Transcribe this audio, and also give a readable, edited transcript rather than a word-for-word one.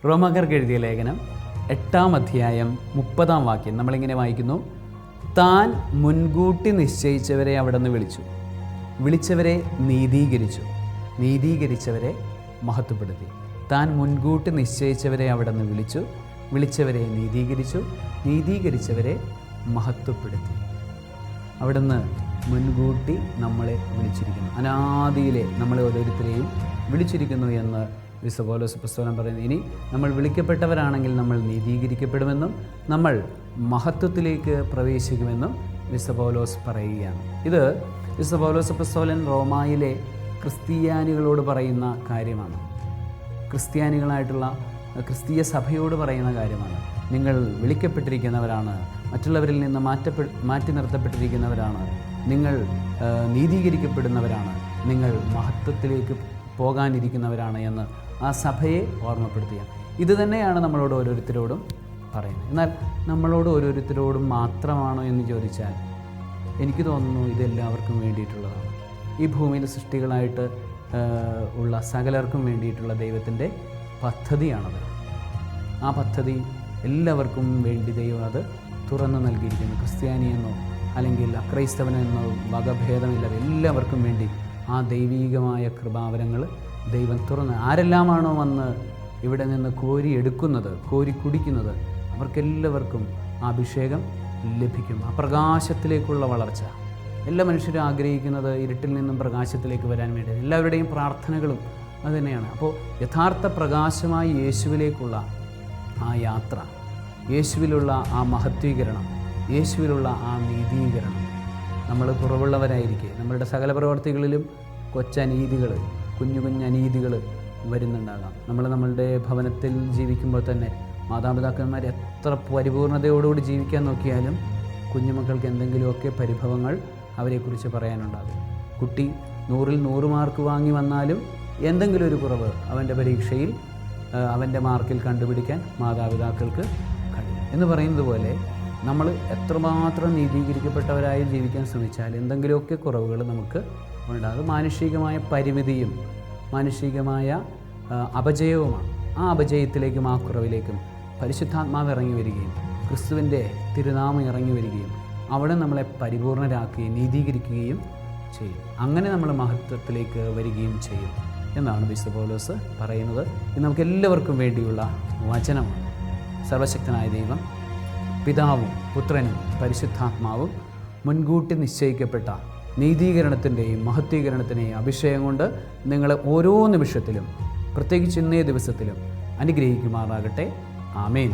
റോമാക്കാർക്ക് എഴുതിയ ലേഖനം 8-ാം അധ്യായം 30-ാം വാക്യം നമ്മളിങ്ങനെ വായിക്കുന്നു. താൻ മുൻകൂട്ടി നിശ്ചയിച്ചവരെ അവിടുന്ന് വിളിച്ചു, വിളിച്ചവരെ നീതീകരിച്ചു, നീതീകരിച്ചവരെ മഹത്വപ്പെടുത്തി. താൻ മുൻകൂട്ടി നിശ്ചയിച്ചവരെ അവിടുന്ന് വിളിച്ചു, വിളിച്ചവരെ നീതീകരിച്ചു, നീതീകരിച്ചവരെ മഹത്വപ്പെടുത്തി. അവിടുന്ന് മുൻകൂട്ടി നമ്മളെ വിളിച്ചിരിക്കുന്നു. അനാദിയിലെ നമ്മളെ ഓരോരുത്തരെയും വിളിച്ചിരിക്കുന്നു എന്ന് വിശുദ്ധ പൗലോസ് അപ്പോസ്തലൻ പറയുന്നു. ഇനി നമ്മൾ വിളിക്കപ്പെട്ടവരാണെങ്കിൽ നമ്മൾ നീതീകരിക്കപ്പെടുമെന്നും നമ്മൾ മഹത്വത്തിലേക്ക് പ്രവേശിക്കുമെന്നും വിശുദ്ധ പൗലോസ് പറയുകയാണ്. ഇത് വിശുദ്ധ പൗലോസ് അപ്പോസ്തലൻ റോമായിലെ ക്രിസ്ത്യാനികളോട് പറയുന്ന കാര്യമാണ്. ക്രിസ്ത്യാനികളായിട്ടുള്ള ക്രിസ്തീയ സഭയോട് പറയുന്ന കാര്യമാണ്. നിങ്ങൾ വിളിക്കപ്പെട്ടിരിക്കുന്നവരാണ്, മറ്റുള്ളവരിൽ നിന്ന് മാറ്റി നിർത്തപ്പെട്ടിരിക്കുന്നവരാണ്, നിങ്ങൾ നീതീകരിക്കപ്പെടുന്നവരാണ്, നിങ്ങൾ മഹത്വത്തിലേക്ക് പോകാനിരിക്കുന്നവരാണ് എന്ന് ആ സഭയെ ഓർമ്മപ്പെടുത്തുക. ഇത് തന്നെയാണ് നമ്മളോട് ഓരോരുത്തരോടും പറയുന്നത്. എന്നാൽ നമ്മളോട് ഓരോരുത്തരോടും മാത്രമാണോ എന്ന് ചോദിച്ചാൽ എനിക്ക് തോന്നുന്നു ഇതെല്ലാവർക്കും വേണ്ടിയിട്ടുള്ളതാണ്. ഈ ഭൂമിയിൽ സൃഷ്ടികളായിട്ട് ഉള്ള സകലർക്കും വേണ്ടിയിട്ടുള്ള ദൈവത്തിൻ്റെ പദ്ധതിയാണത്. ആ പദ്ധതി എല്ലാവർക്കും വേണ്ടി ദൈവം അത് തുറന്നു നൽകിയിരിക്കുന്നു. ക്രിസ്ത്യാനിയെന്നോ അല്ലെങ്കിൽ അക്രൈസ്തവനെന്നോ വകഭേദമില്ലാതെ എല്ലാവർക്കും വേണ്ടി ആ ദൈവീകമായ കൃപാവരങ്ങൾ ദൈവം തുറന്ന് ആരെല്ലാമാണോ വന്ന് ഇവിടെ നിന്ന് കോരി എടുക്കുന്നത്, കോരി കുടിക്കുന്നത്, അവർക്കെല്ലാവർക്കും ആ അഭിഷേകം ലഭിക്കും. ആ പ്രകാശത്തിലേക്കുള്ള വളർച്ച എല്ലാ മനുഷ്യരും ആഗ്രഹിക്കുന്നത് ഇരുട്ടിൽ നിന്നും പ്രകാശത്തിലേക്ക് വരാൻ വേണ്ടി. എല്ലാവരുടെയും പ്രാർത്ഥനകളും അതുതന്നെയാണ്. അപ്പോൾ യഥാർത്ഥ പ്രകാശമായി യേശുവിലേക്കുള്ള ആ യാത്ര, യേശുവിലുള്ള ആ മഹത്വീകരണം, യേശുവിലുള്ള ആ നീതീകരണം. നമ്മൾ കുറവുള്ളവരായിരിക്കെ നമ്മളുടെ സകല പ്രവർത്തികളിലും കൊച്ചനീതികൾ, കുഞ്ഞു കുഞ്ഞനീതികൾ വരുന്നുണ്ടാകാം. നമ്മളുടെ ഭവനത്തിൽ ജീവിക്കുമ്പോൾ തന്നെ മാതാപിതാക്കന്മാർ എത്ര പരിപൂർണതയോടുകൂടി ജീവിക്കാൻ നോക്കിയാലും കുഞ്ഞുമക്കൾക്ക് എന്തെങ്കിലുമൊക്കെ പരിഭവങ്ങൾ അവരെക്കുറിച്ച് പറയാനുണ്ടാകും. കുട്ടി 100-ൽ 100 മാർക്ക് വാങ്ങി വന്നാലും എന്തെങ്കിലും ഒരു കുറവ് അവൻ്റെ പരീക്ഷയിൽ അവൻ്റെ മാർക്കിൽ കണ്ടുപിടിക്കാൻ മാതാപിതാക്കൾക്ക് കഴിയും. എന്ന് പറയുന്നത് പോലെ നമ്മൾ എത്രമാത്രം നീതീകരിക്കപ്പെട്ടവരായി ജീവിക്കാൻ ശ്രമിച്ചാൽ എന്തെങ്കിലുമൊക്കെ കുറവുകൾ നമുക്ക് ഉണ്ടാകും. മാനുഷികമായ പരിമിതിയും മാനുഷികമായ അപജയവുമാണ്. ആ അപജയത്തിലേക്കും ആ കുറവിലേക്കും പരിശുദ്ധാത്മാവ് ഇറങ്ങി വരികയും ക്രിസ്തുവിൻ്റെ തിരുനാമം ഇറങ്ങി വരികയും അവിടെ നമ്മളെ പരിപൂർണരാക്കുകയും നീതീകരിക്കുകയും ചെയ്യും. അങ്ങനെ നമ്മൾ മഹത്വത്തിലേക്ക് വരികയും ചെയ്യും എന്നാണ് വിശുദ്ധ പൗലോസ് പറയുന്നത്. ഇത് നമുക്ക് എല്ലാവർക്കും വേണ്ടിയുള്ള വചനമാണ്. സർവശക്തനായ ദൈവം പിതാവും പുത്രനും പരിശുദ്ധാത്മാവും മുൻകൂട്ടി നിശ്ചയിക്കപ്പെട്ട നീതീകരണത്തിൻ്റെയും മഹത്വീകരണത്തിൻ്റെയും അഭിഷേകം കൊണ്ട് നിങ്ങളെ ഓരോ നിമിഷത്തിലും പ്രത്യേകിച്ച് ഇന്നേ ദിവസത്തിലും അനുഗ്രഹിക്കുമാറാകട്ടെ. ആമേൻ.